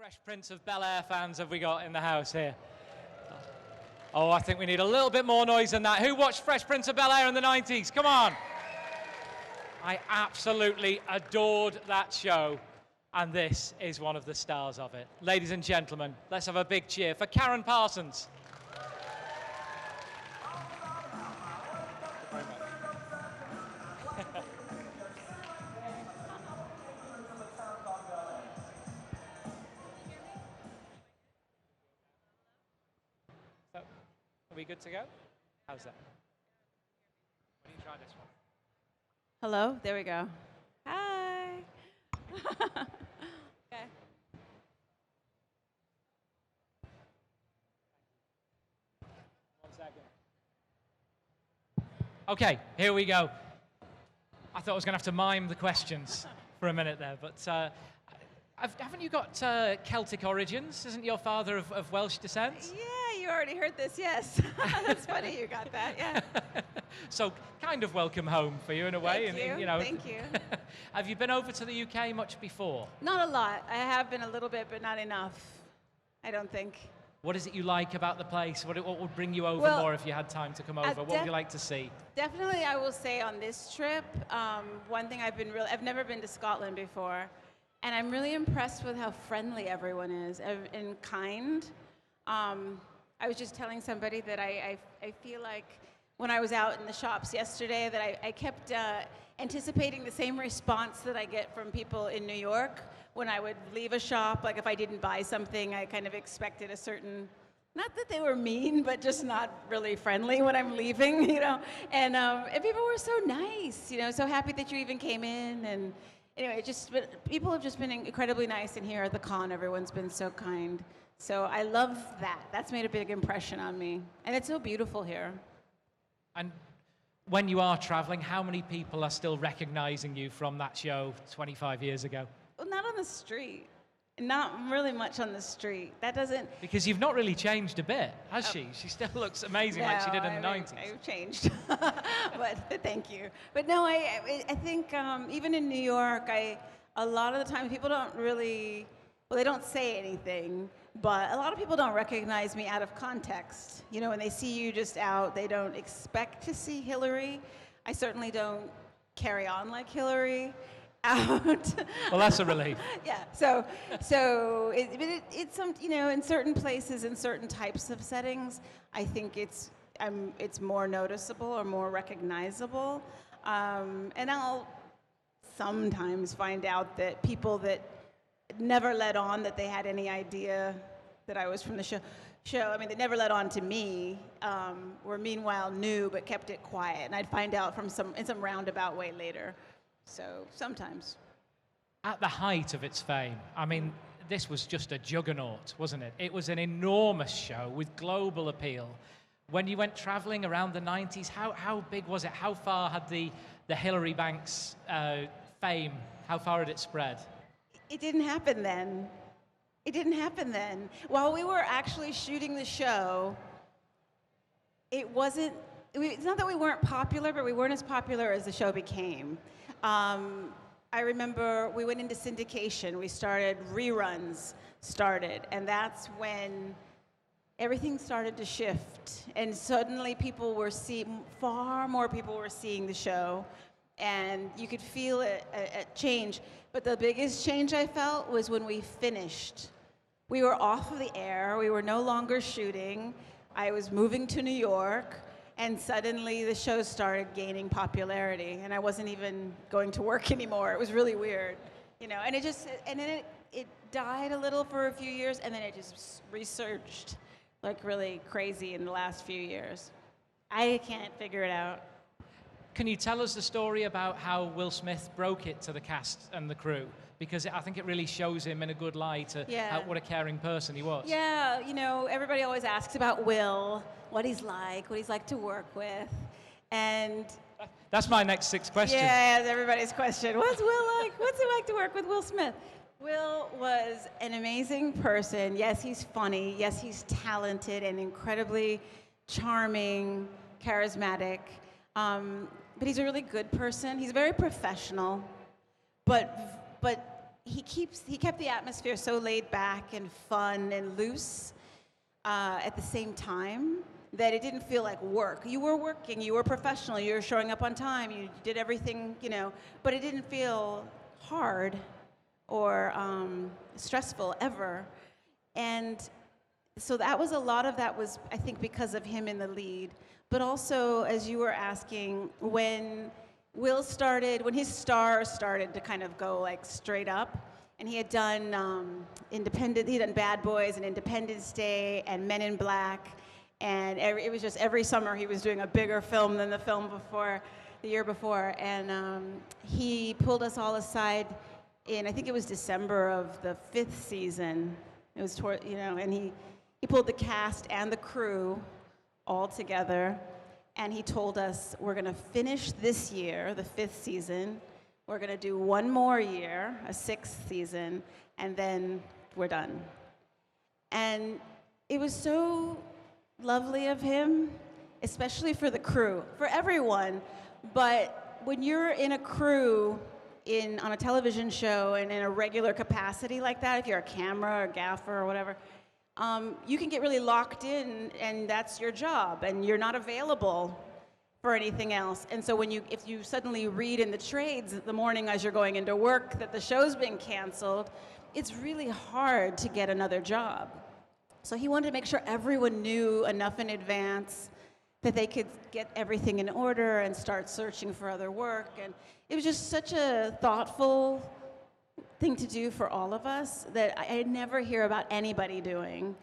Fresh Prince of Bel-Air fans have we got in the house here? Oh, I think we need a little bit more noise than that. Who watched Fresh Prince of Bel-Air in the 90s? Come on. I absolutely adored that show, and this is one of the stars of it. Ladies and gentlemen, let's have a big cheer for Karyn Parsons. So, are we good to go? How's that? Why don't you try this one? Hello, there we go. Hi. Okay. One second. Okay, here we go. I thought I was going to have to mime the questions for a minute there, but haven't you got Celtic origins? Isn't your father of Welsh descent? Yeah, you already heard this, yes. That's funny you got that, yeah. So kind of welcome home for you in a way. Thank you, you know. thank you. Have you been over to the UK much before? Not a lot. I have been a little bit, but not enough, I don't think. What is it you like about the place? What would bring you over more if you had time to come over? What would you like to see? Definitely, I will say on this trip, one thing I've never been to Scotland before, and I'm really impressed with how friendly everyone is and kind. I was just telling somebody that I feel like when I was out in the shops yesterday that I kept anticipating the same response that I get from people in New York when I would leave a shop. Like if I didn't buy something, I kind of expected a certain, not that they were mean, but just not really friendly when I'm leaving, you know. And people were so nice, you know, so happy that you even came in. And anyway, people have just been incredibly nice. And here at the con, everyone's been so kind. So I love that. That's made a big impression on me. And it's so beautiful here. And when you are traveling, how many people are still recognizing you from that show 25 years ago? Well, not on the street. Not really much on the street. That doesn't... Because you've not really changed a bit, has she? She still looks amazing like she did in the 90s. I've changed. But thank you. But no, I think even in New York, a lot of the time people don't really... Well, they don't say anything, but a lot of people don't recognize me out of context. You know, when they see you just out, they don't expect to see Hillary. I certainly don't carry on like Hillary out. Well, that's a relief. Yeah. So it's some, you know, in certain places, in certain types of settings, I think it's more noticeable or more recognizable. And I'll sometimes find out that people that never let on that they had any idea that I was from the show. I mean, they never let on to me, were meanwhile new but kept it quiet. And I'd find out in some roundabout way later. So sometimes. At the height of its fame, I mean, this was just a juggernaut, wasn't it? It was an enormous show with global appeal. When you went traveling around the 90s, how big was it? How far had the Hillary Banks fame, how far had it spread? It didn't happen then. It didn't happen then. While we were actually shooting the show, it's not that we weren't popular, but we weren't as popular as the show became. I remember we went into syndication. We started, reruns started, and that's when everything started to shift. And suddenly far more people were seeing the show, and you could feel a change. But the biggest change I felt was when we finished. We were off of the air. We were no longer shooting. I was moving to New York, and suddenly the show started gaining popularity, and I wasn't even going to work anymore. It was really weird, you know. And then it died a little for a few years, and then it just resurged like really crazy in the last few years. I can't figure it out. Can you tell us the story about how Will Smith broke it to the cast and the crew? Because I think it really shows him in a good light what a caring person he was. Yeah, you know, everybody always asks about Will, what he's like to work with. And that's my next 6 questions. Yeah, that's everybody's question. What's Will like? What's it like to work with Will Smith? Will was an amazing person. Yes, he's funny. Yes, he's talented and incredibly charming, charismatic. But he's a really good person. He's very professional, but he kept the atmosphere so laid back and fun and loose at the same time that it didn't feel like work. You were working, you were professional, you were showing up on time, you did everything, but it didn't feel hard or stressful ever. And so that was a lot of that was, I think, because of him in the lead. But also, as you were asking, when his star started to kind of go like straight up, and he had done Bad Boys and Independence Day and Men in Black, and it was just every summer he was doing a bigger film than the year before, and he pulled us all aside in, I think it was December of the 5th season. It was and he pulled the cast and the crew all together, and he told us, we're going to finish this year, the 5th season. We're going to do one more year, a 6th season, and then we're done. And it was so lovely of him, especially for the crew, for everyone. But when you're in a crew on a television show and in a regular capacity like that, if you're a camera or gaffer or whatever, you can get really locked in, and that's your job, and you're not available for anything else. And so if you suddenly read in the trades the morning as you're going into work that the show's being canceled, it's really hard to get another job. So he wanted to make sure everyone knew enough in advance that they could get everything in order and start searching for other work. And it was just such a thoughtful thing to do for all of us that I never hear about anybody doing.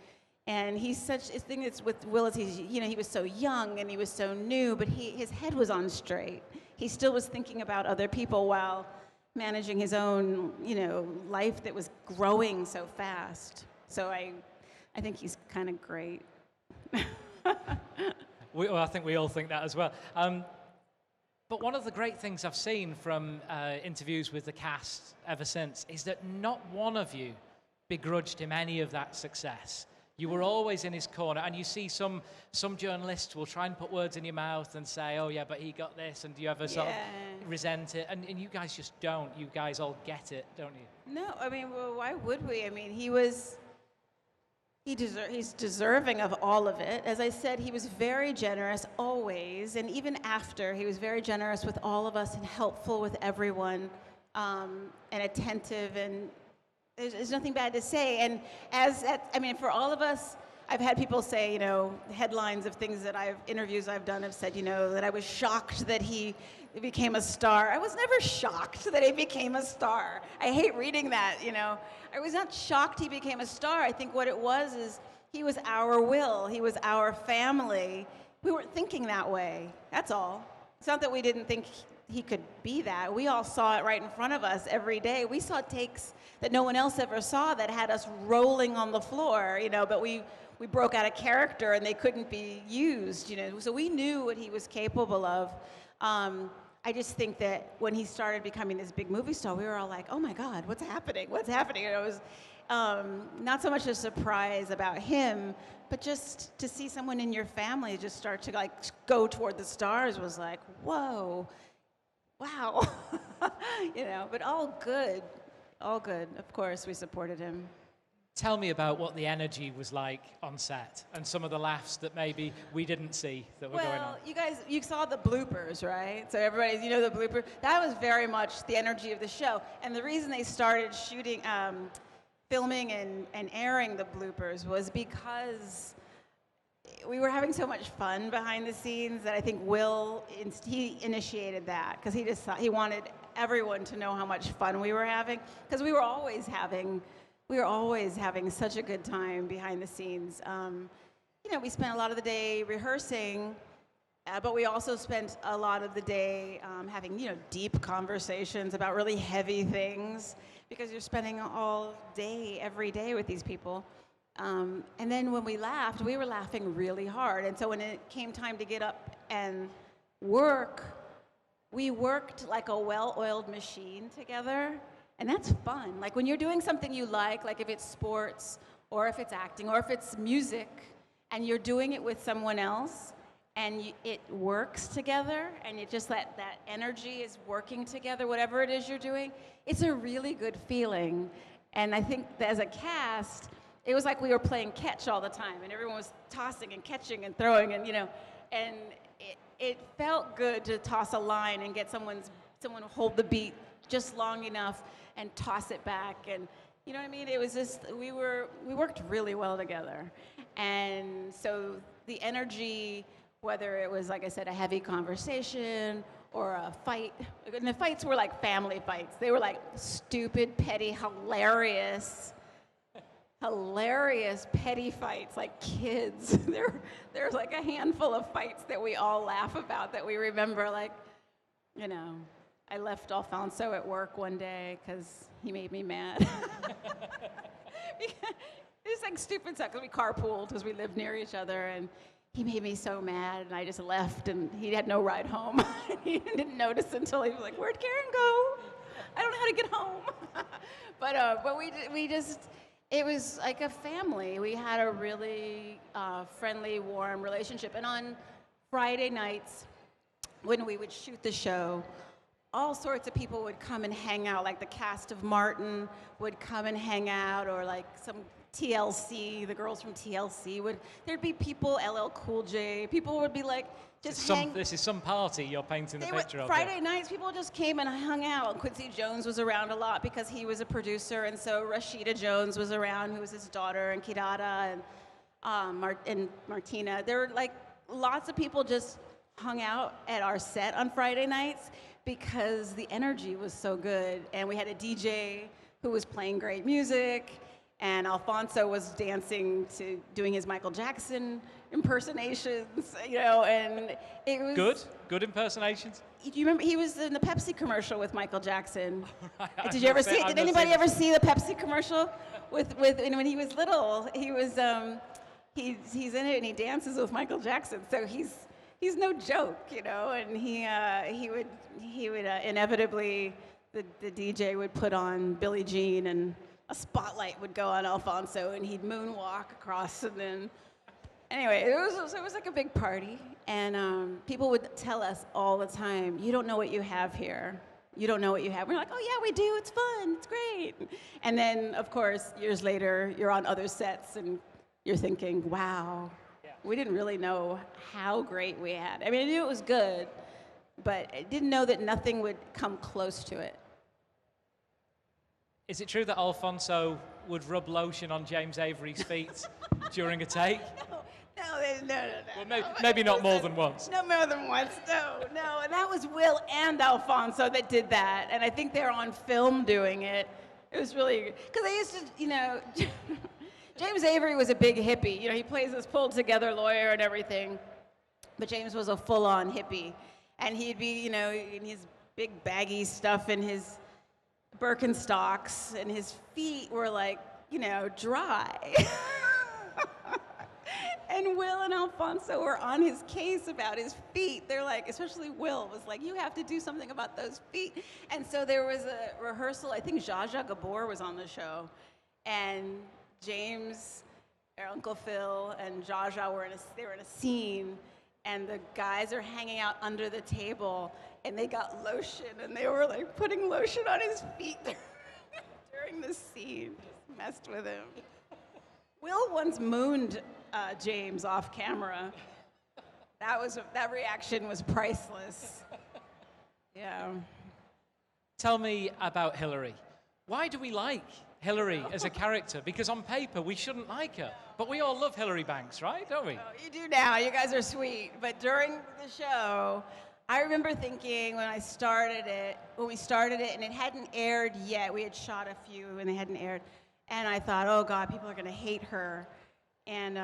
And his thing is with Will is he was so young and he was so new, but his head was on straight. He still was thinking about other people while managing his own, life that was growing so fast. So I think he's kind of great. I think we all think that as well. But one of the great things I've seen from interviews with the cast ever since is that not one of you begrudged him any of that success. You were always in his corner, and you see some journalists will try and put words in your mouth and say, oh yeah, but he got this, and do you ever sort of resent it? And you guys just don't. You guys all get it, don't you? No, I mean, well, why would we? I mean, he's deserving of all of it. As I said, he was very generous always, and even after, he was very generous with all of us and helpful with everyone, and attentive, and there's nothing bad to say. And for all of us, I've had people say, headlines of things that interviews I've done have said, that I was shocked that he became a star. I was never shocked that he became a star. I hate reading that, I was not shocked he became a star. I think what it was is he was our Will. He was our family. We weren't thinking that way. That's all. It's not that we didn't think he could be that. We all saw it right in front of us every day. We saw takes that no one else ever saw that had us rolling on the floor, but we broke out of character and they couldn't be used, So we knew what he was capable of. I just think that when he started becoming this big movie star, we were all like, oh my God, what's happening? What's happening? And it was not so much a surprise about him, but just to see someone in your family just start to go toward the stars was like, whoa, wow, but all good. All good. Of course, we supported him. Tell me about what the energy was like on set and some of the laughs that maybe we didn't see that were going on. Well, you guys, you saw the bloopers, right? So everybody's, the blooper. That was very much the energy of the show. And the reason they started shooting, filming and airing the bloopers was because we were having so much fun behind the scenes that I think he initiated that because he wanted everyone to know how much fun we were having because we were always having such a good time behind the scenes. We spent a lot of the day rehearsing, but we also spent a lot of the day having deep conversations about really heavy things because you're spending all day every day with these people. And then when we laughed, we were laughing really hard. And so when it came time to get up and work, we worked like a well-oiled machine together, and that's fun. Like when you're doing something you like if it's sports, or if it's acting, or if it's music, and you're doing it with someone else, and it works together, and it just that energy is working together, whatever it is you're doing, it's a really good feeling. And I think that as a cast, it was like we were playing catch all the time, and everyone was tossing and catching and throwing, and and it felt good to toss a line and get someone to hold the beat just long enough and toss it back, and you know what I mean? It was just we worked really well together, and so the energy, whether it was, like I said, a heavy conversation or a fight, and the fights were like family fights. They were like stupid, petty, hilarious petty fights, like kids. There's like a handful of fights that we all laugh about that we remember, like, I left Alfonso at work one day because he made me mad. It was like stupid stuff, because we carpooled because we lived near each other, and he made me so mad, and I just left, and he had no ride home. He didn't notice until he was like, "Where'd Karyn go? I don't know how to get home." But we just, it was like a family. We had a really friendly, warm relationship. And on Friday nights, when we would shoot the show, all sorts of people would come and hang out. Like the cast of Martin would come and hang out, or like some TLC, the girls from TLC there'd be people, LL Cool J, people would be like, just hang. This is some party you're painting the picture of. Friday nights, people just came and hung out. Quincy Jones was around a lot because he was a producer, and so Rashida Jones was around, who was his daughter, and Kirara, and Martina. There were like lots of people just hung out at our set on Friday nights because the energy was so good, and we had a DJ who was playing great music, and Alfonso was dancing to doing his Michael Jackson impersonations, and it was good impersonations. Do you remember he was in the Pepsi commercial with Michael Jackson? Right, Did you ever see it? Did anybody ever see the Pepsi commercial with and when he was little? He was he's in it and he dances with Michael Jackson. So he's no joke, and he would inevitably the DJ would put on Billie Jean, and a spotlight would go on Alfonso, and he'd moonwalk across, and then anyway, it was like a big party, and people would tell us all the time, "You don't know what you have here. You don't know what you have." We're like, "Oh yeah, we do. It's fun. It's great." And then, of course, years later, you're on other sets, and you're thinking, "Wow, we didn't really know how great we had." I mean, I knew it was good, but I didn't know that nothing would come close to it. Is it true that Alfonso would rub lotion on James Avery's feet during a take? No. Well, maybe not more than once. No more than once, no. And that was Will and Alfonso that did that. And I think they're on film doing it. It was really, because they used to, James Avery was a big hippie. He plays this pulled together lawyer and everything. But James was a full-on hippie. And he'd be, in his big baggy stuff and his Birkenstocks, and his feet were like, dry. And Will and Alfonso were on his case about his feet. They're like, especially Will was like, "You have to do something about those feet." And so there was a rehearsal. I think Zsa Zsa Gabor was on the show, and James, their Uncle Phil, and Zsa Zsa were in a scene, and the guys are hanging out under the table, and they got lotion, and they were like putting lotion on his feet during the scene. Just messed with him. Will once mooned James off camera. That reaction was priceless. Yeah. Tell me about Hillary. Why do we like Hillary as a character? Because on paper we shouldn't like her, but we all love Hillary Banks, right? Don't we? Oh, you do now. You guys are sweet. But during the show, I remember thinking when we started it, and it hadn't aired yet. We had shot a few, and they hadn't aired. And I thought, oh God, people are going to hate her. And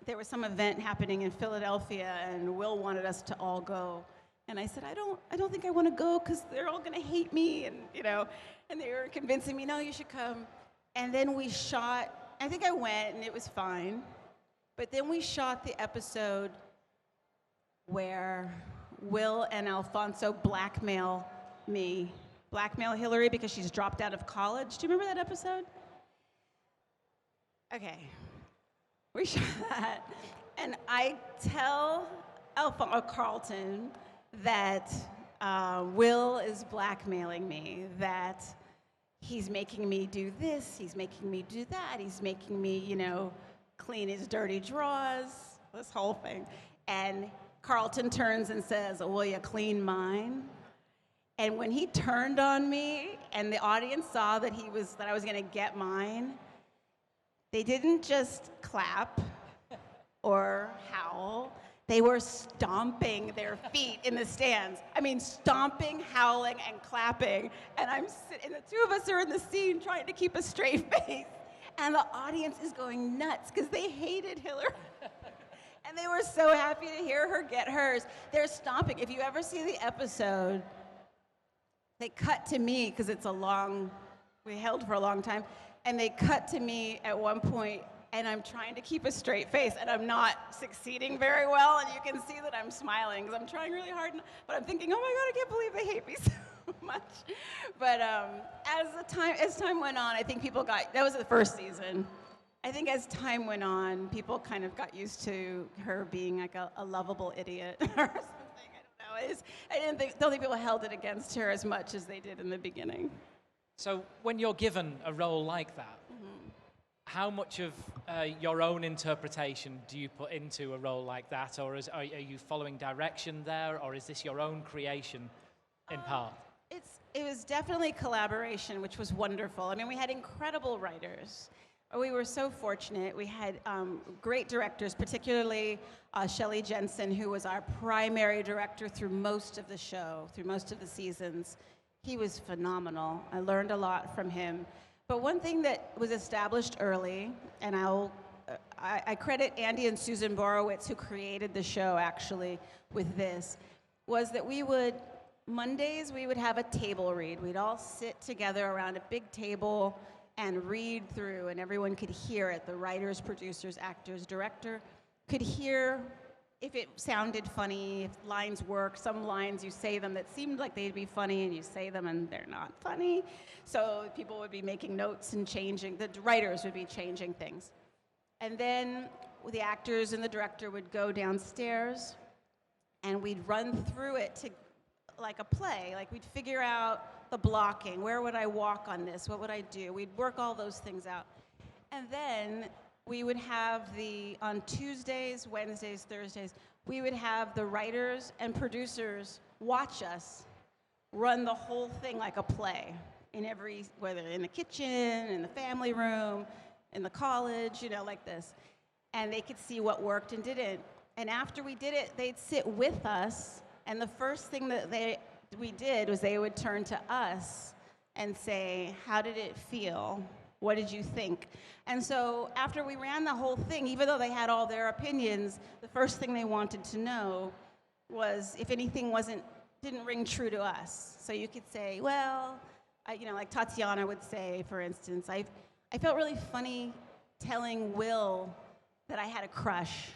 there was some event happening in Philadelphia, and Will wanted us to all go. And I said, I don't think I want to go because they're all going to hate me, and and they were convincing me, no, you should come. And then we shot. I think I went, and it was fine. But then we shot the episode where Will and Alfonso blackmail Hillary because she's dropped out of college. Do you remember that episode? Okay. We shot that. And I tell Carlton that Will is blackmailing me, that he's making me do this, he's making me do that, he's making me, clean his dirty drawers, this whole thing. And Carlton turns and says, "Will you clean mine?" And when he turned on me and the audience saw that I was gonna get mine, they didn't just clap or howl. They were stomping their feet in the stands. I mean, stomping, howling, and clapping. And I'm sitting, the two of us are in the scene trying to keep a straight face. And the audience is going nuts because they hated Hillary. And they were so happy to hear her get hers. They're stomping. If you ever see the episode, they cut to me because we held for a long time. And they cut to me at one point, and I'm trying to keep a straight face, and I'm not succeeding very well, and you can see that I'm smiling because I'm trying really hard, but I'm thinking, oh my God, I can't believe they hate me so much. But as time went on, I think that was the first season. I think as time went on, people kind of got used to her being like a lovable idiot or something. I don't know. I don't think people held it against her as much as they did in the beginning. So when you're given a role like that, how much of your own interpretation do you put into a role like that? Or are you following direction there? Or is this your own creation in part? It was definitely collaboration, which was wonderful. I mean, we had incredible writers. We were so fortunate. We had great directors, particularly Shelley Jensen, who was our primary director through most of the show, through most of the seasons. He was phenomenal. I learned a lot from him. But one thing that was established early, and I credit Andy and Susan Borowitz, who created the show actually with this, was that Mondays we would have a table read. We'd all sit together around a big table and read through, and everyone could hear it. The writers, producers, actors, director could hear if it sounded funny, if lines worked. Some lines you say them that seemed like they'd be funny, and you say them and they're not funny. So people would be making notes and changing, the writers would be changing things. And then the actors and the director would go downstairs and we'd run through it like a play. Like we'd figure out the blocking. Where would I walk on this? What would I do? We'd work all those things out. And then we would have on Tuesdays, Wednesdays, Thursdays, we would have the writers and producers watch us run the whole thing like a play whether in the kitchen, in the family room, in the college, like this. And they could see what worked and didn't. And after we did it, they'd sit with us, and the first thing that we did was they would turn to us and say, "How did it feel? What did you think?" And so after we ran the whole thing, even though they had all their opinions, the first thing they wanted to know was if anything didn't ring true to us. So you could say, well, like Tatiana would say, for instance, I felt really funny telling Will that I had a crush.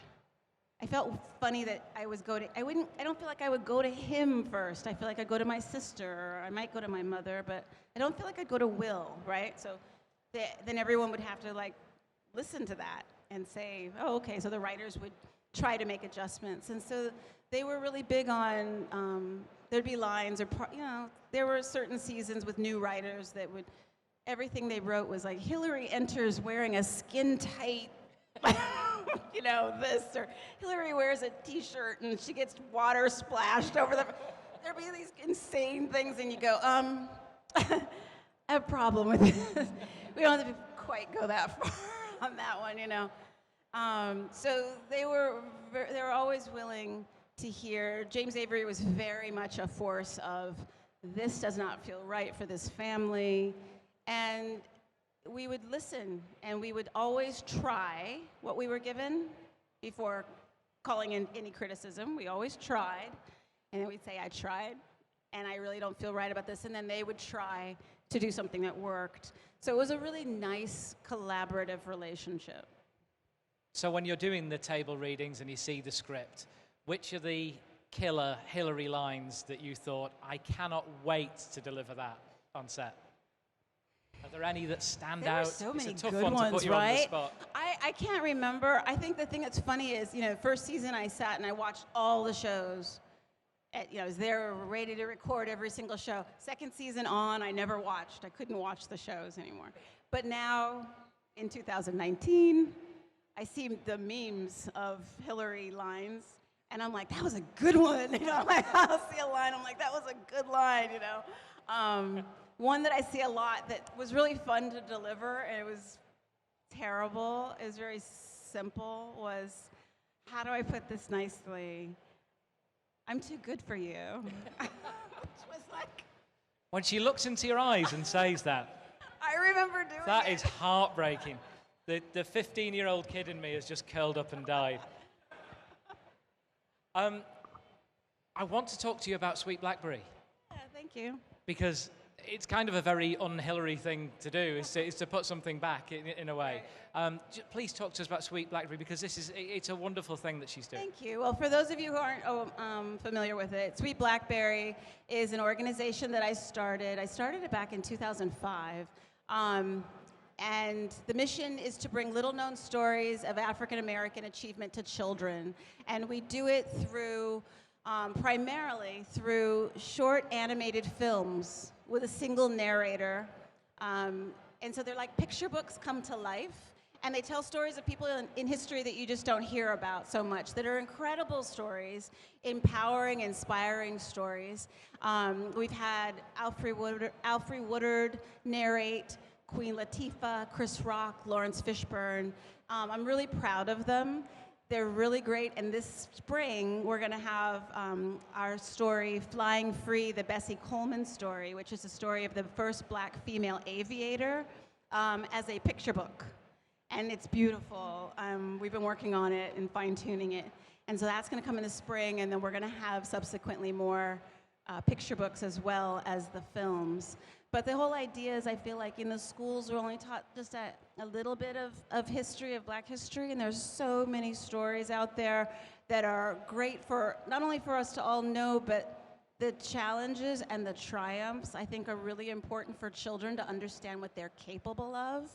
I felt funny that I don't feel like I would go to him first. I feel like I'd go to my sister, or I might go to my mother, but I don't feel like I'd go to Will, right? So then everyone would have to listen to that and say, oh, okay, so the writers would try to make adjustments. And so they were really big on, there'd be lines or, there were certain seasons with new writers that everything they wrote was like, Hillary enters wearing a skin-tight, this, or Hillary wears a t-shirt and she gets water splashed over there'd be these insane things and you go, I have a problem with this. We don't have to quite go that far on that one, So they were always willing to hear. James Avery was very much a force of, this does not feel right for this family. And we would listen, and we would always try what we were given before calling in any criticism. We always tried, and then we'd say, I tried, and I really don't feel right about this. And then they would try to do something that worked. So it was a really nice collaborative relationship. So when you're doing the table readings and you see the script, which are the killer Hillary lines that you thought, I cannot wait to deliver that on set? Are there any that stand There out? were so many it's a tough good one to ones, put you on the right? spot. I can't remember. I think the thing that's funny is, first season I sat and I watched all the shows. I was there ready to record every single show. Second season on, I never watched. I couldn't watch the shows anymore. But now, in 2019, I see the memes of Hillary lines, and I'm like, that was a good one. Like, I'll see a line, I'm like, that was a good line, One that I see a lot that was really fun to deliver, and it was terrible, it was very simple, was, how do I put this nicely? I'm too good for you. Which was like... When she looks into your eyes and says that, I remember doing that it. is heartbreaking. The 15-year-old kid in me has just curled up and died. I want to talk to you about Sweet Blackberry. Yeah, thank you. Because it's kind of a very un-Hillary thing to do, is to put something back in a way. Please talk to us about Sweet Blackberry, because it's a wonderful thing that she's doing. Thank you. Well, for those of you who aren't familiar with it, Sweet Blackberry is an organization that I started. I started it back in 2005. And the mission is to bring little-known stories of African-American achievement to children. And we do it through, primarily through short animated films with a single narrator. And so they're like picture books come to life. And they tell stories of people in history that you just don't hear about so much, that are incredible stories, empowering, inspiring stories. We've had Alfre Woodard narrate, Queen Latifah, Chris Rock, Lawrence Fishburne. I'm really proud of them. They're really great, and this spring we're going to have our story, Flying Free, the Bessie Coleman story, which is the story of the first black female aviator, as a picture book. And it's beautiful. We've been working on it and fine-tuning it. And so that's going to come in the spring, and then we're going to have subsequently more picture books as well as the films. But the whole idea is, I feel like in the schools we're only taught just a little bit of history, of black history, and there's so many stories out there that are great for, not only for us to all know, but the challenges and the triumphs, I think, are really important for children to understand what they're capable of,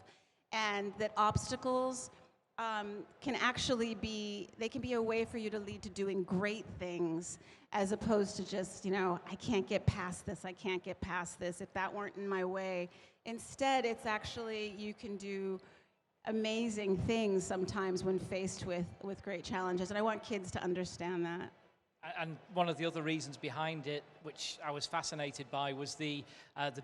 and that obstacles can actually be, they can be a way for you to lead to doing great things, as opposed to just, I can't get past this, I can't get past this, if that weren't in my way. Instead, it's actually, you can do amazing things sometimes when faced with great challenges, and I want kids to understand that. And one of the other reasons behind it, which I was fascinated by, was the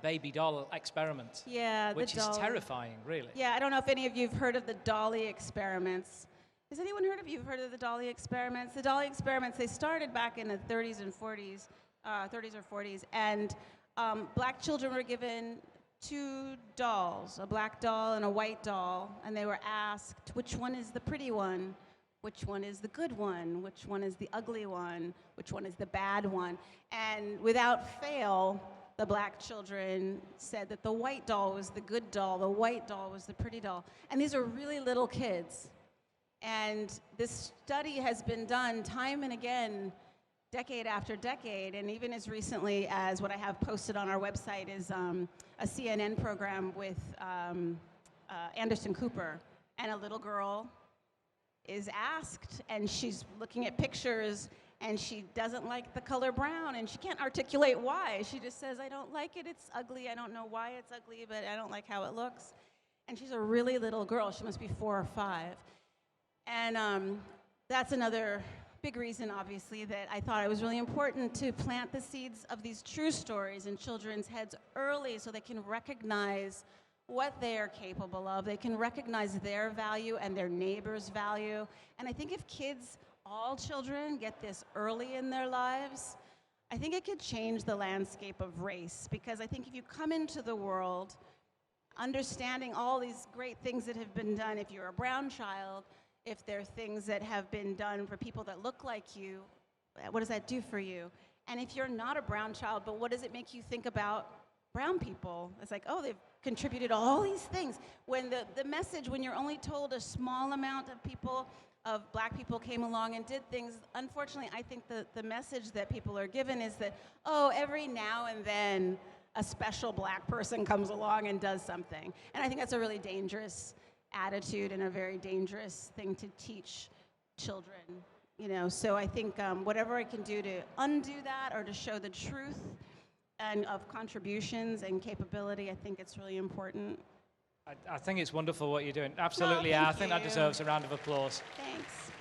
baby doll experiment. Yeah, which is terrifying, really. Yeah, I don't know if any of you have heard of the Dolly experiments. Has anyone heard of the Dolly experiments? The Dolly experiments, they started back in the 30s and 40s, 30s or 40s, and black children were given two dolls, a black doll and a white doll, and they were asked, which one is the pretty one? Which one is the good one? Which one is the ugly one? Which one is the bad one? And without fail, the black children said that the white doll was the good doll, the white doll was the pretty doll. And these are really little kids. And this study has been done time and again, decade after decade, and even as recently as what I have posted on our website is a CNN program with Anderson Cooper, and a little girl is asked, and she's looking at pictures, and she doesn't like the color brown, and she can't articulate why. She just says, I don't like it, it's ugly, I don't know why it's ugly, but I don't like how it looks. And she's a really little girl, she must be 4 or 5. And that's another big reason, obviously, that I thought it was really important to plant the seeds of these true stories in children's heads early, so they can recognize what they are capable of. They can recognize their value and their neighbor's value. And I think if kids, all children, get this early in their lives, I think it could change the landscape of race. Because I think if you come into the world understanding all these great things that have been done, if you're a brown child, if there are things that have been done for people that look like you, what does that do for you? And if you're not a brown child, but what does it make you think about brown people? It's like, oh, they've contributed all these things. When the message, when you're only told a small amount of people, of black people came along and did things, unfortunately, I think the message that people are given is that, oh, every now and then a special black person comes along and does something. And I think that's a really dangerous attitude and a very dangerous thing to teach children. So I think whatever I can do to undo that or to show the truth and of contributions and capability, I think it's really important. I think it's wonderful what you're doing. Absolutely, Oh, I thank think that you. deserves a round of applause. Thanks.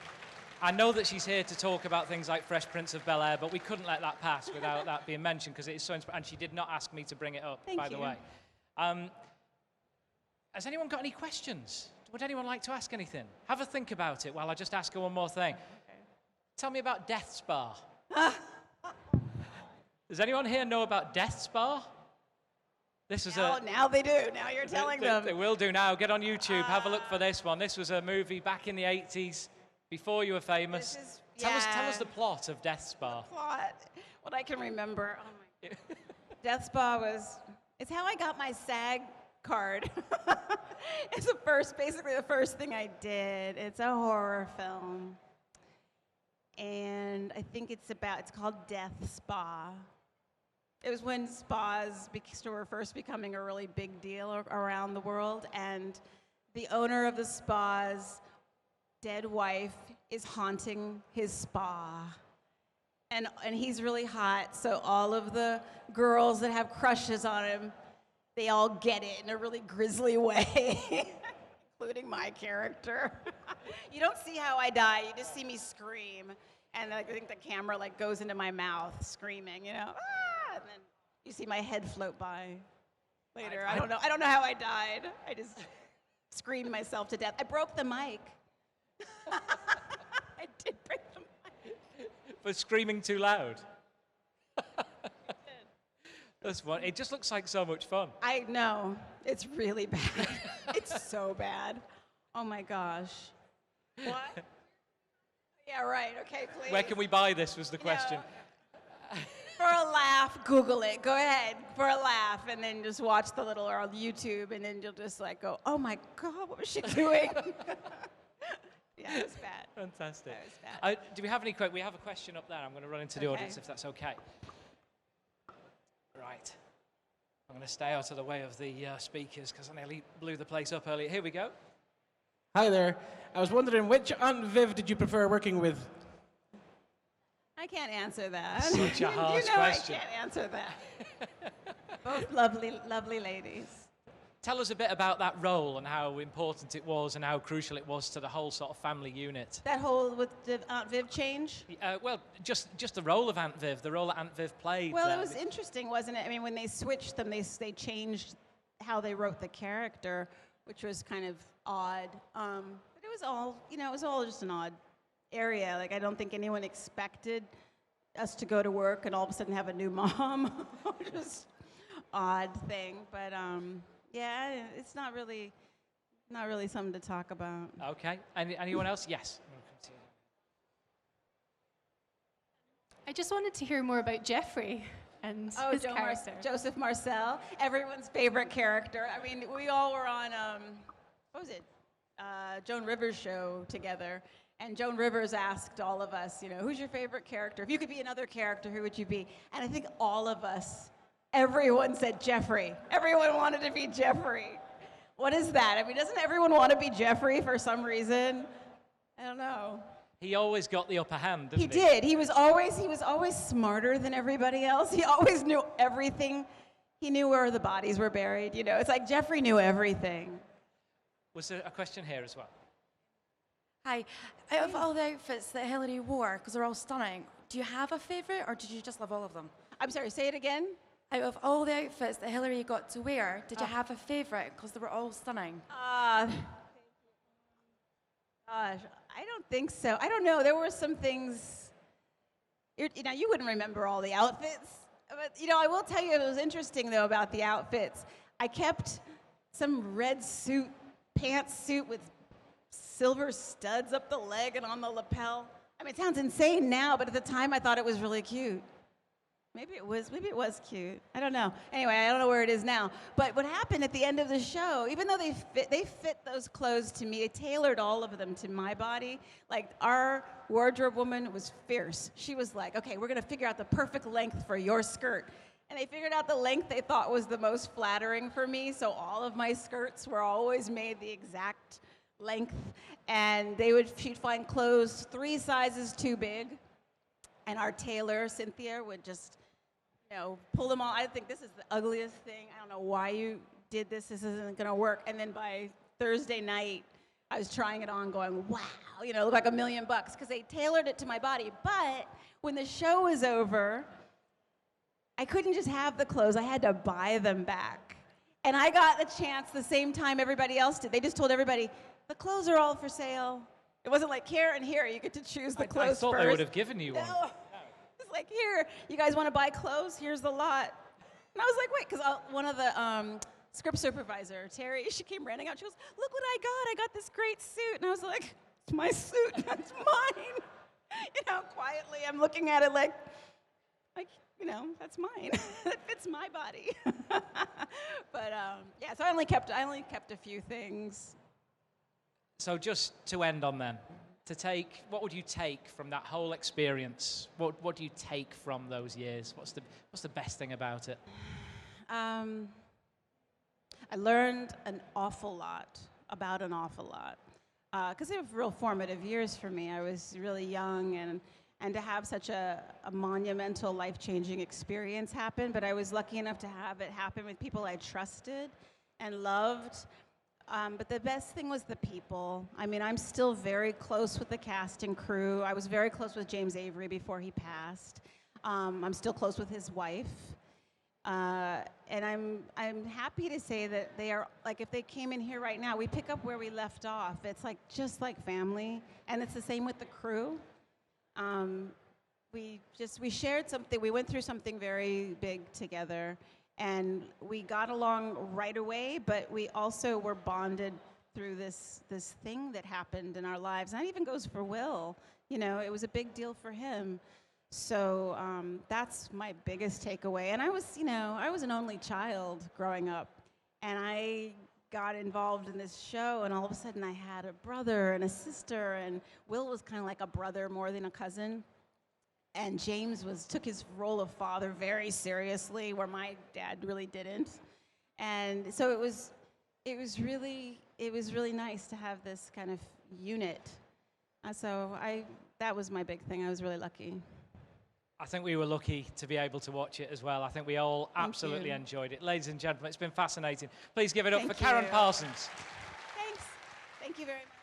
I know that she's here to talk about things like Fresh Prince of Bel-Air, but we couldn't let that pass without that being mentioned because it is so inspiring. And she did not ask me to bring it up, by the way. Has anyone got any questions? Would anyone like to ask anything? Have a think about it while I just ask her one more thing. Okay. Tell me about Death Spa. Does anyone here know about Death Spa? This was Now they do. Now you're telling them. They will do now. Get on YouTube. Have a look for this one. This was a movie back in the 80s, before you were famous. Tell us the plot of Death Spa. Plot. What I can remember. Oh my. Death Spa it's how I got my SAG card. It's basically the first thing I did. It's a horror film. And I think it's called Death Spa. It was when spas were first becoming a really big deal around the world, and the owner of the spa's dead wife is haunting his spa. And he's really hot, so all of the girls that have crushes on him, they all get it in a really grisly way, including my character. You don't see how I die, you just see me scream. And I think the camera goes into my mouth screaming, ah! And then you see my head float by later. I don't know how I died. I just screamed myself to death. I broke the mic. I did break the mic. For screaming too loud. That's fun. It just looks like so much fun. I know. It's really bad. It's so bad. Oh my gosh. What? Yeah, right. Okay, please. Where can we buy this was the question. For a laugh, Google it. Go ahead for a laugh, and then just watch the little or on YouTube, and then you'll just go, "Oh my God, what was she doing?" Yeah, it was bad. Fantastic. That was bad. Do we have any questions? We have a question up there. I'm going to run into the audience if that's okay. Right. I'm going to stay out of the way of the speakers because I nearly blew the place up earlier. Here we go. Hi there. I was wondering, which Aunt Viv did you prefer working with? I can't answer that. Such a harsh question. I can't answer that. Both lovely ladies. Tell us a bit about that role and how important it was and how crucial it was to the whole sort of family unit. That whole with the Aunt Viv change? Well, just the role of Aunt Viv, the role that Aunt Viv played. Well, it was interesting, wasn't it? I mean, when they switched them, they changed how they wrote the character, which was kind of odd. But it was all just an odd area. I don't think anyone expected us to go to work and all of a sudden have a new mom. Just odd thing, but yeah, it's not really something to talk about. Okay. Anyone else? Yes. I just wanted to hear more about Jeffrey and his character. Joseph Marcel, everyone's favorite character. I mean, we all were on what was it? Joan Rivers' show together. And Joan Rivers asked all of us, who's your favorite character? If you could be another character, who would you be? And I think all of us, everyone said Jeffrey. Everyone wanted to be Jeffrey. What is that? I mean, doesn't everyone want to be Jeffrey for some reason? I don't know. He always got the upper hand, didn't he? He did. He was always smarter than everybody else. He always knew everything. He knew where the bodies were buried. It's like Jeffrey knew everything. Was there a question here as well? Hi. Out of all the outfits that Hillary wore, because they're all stunning, do you have a favourite, or did you just love all of them? I'm sorry, say it again. Out of all the outfits that Hillary got to wear, did you have a favourite, because they were all stunning? Gosh, I don't think so. I don't know. There were some things. You wouldn't remember all the outfits, but I will tell you it was interesting though about the outfits. I kept some red pantsuit with silver studs up the leg and on the lapel. I mean, it sounds insane now, but at the time I thought it was really cute. Maybe it was cute. I don't know. Anyway, I don't know where it is now. But what happened at the end of the show, even though they fit those clothes to me, they tailored all of them to my body. Our wardrobe woman was fierce. She was like, okay, we're going to figure out the perfect length for your skirt. And they figured out the length they thought was the most flattering for me, so all of my skirts were always made the exact length. And she'd find clothes 3 sizes too big, and our tailor, Cynthia, would just, pull them all. I think this is the ugliest thing. I don't know why you did this. This isn't gonna work. And then by Thursday night, I was trying it on going, wow, it looked like $1 million because they tailored it to my body. But when the show was over, I couldn't just have the clothes. I had to buy them back. And I got the chance the same time everybody else did. They just told everybody, the clothes are all for sale. It wasn't like, here and here, you get to choose the clothes I thought first. they would have given you one. No. It's like, here, you guys want to buy clothes? Here's the lot. And I was like, wait, because one of the script supervisor, Terry, she came running out. She goes, look what I got. I got this great suit. And I was like, it's my suit. That's mine. Quietly, I'm looking at it like, that's mine. That fits my body. But yeah, so I only kept a few things. So just to end on then, what would you take from that whole experience? What do you take from those years? What's the best thing about it? I learned an awful lot about an awful lot. Because they were real formative years for me. I was really young, and to have such a monumental, life-changing experience happen, but I was lucky enough to have it happen with people I trusted and loved. But the best thing was the people. I mean, I'm still very close with the cast and crew. I was very close with James Avery before he passed. I'm still close with his wife. And I'm happy to say that they are, like, if they came in here right now, we pick up where we left off. It's like just like family, and it's the same with the crew. We shared something. We went through something very big together, and we got along right away. But we also were bonded through this thing that happened in our lives. And that even goes for Will. It was a big deal for him. So that's my biggest takeaway. And I was an only child growing up, and I got involved in this show, and all of a sudden I had a brother and a sister, and Will was kind of like a brother more than a cousin. And James took his role of father very seriously, where my dad really didn't. And so it was really nice to have this kind of unit. That was my big thing. I was really lucky. I think we were lucky to be able to watch it as well. I think we all absolutely enjoyed it. Ladies and gentlemen, it's been fascinating. Please give it up for Karyn Parsons. Thanks. Thank you very much.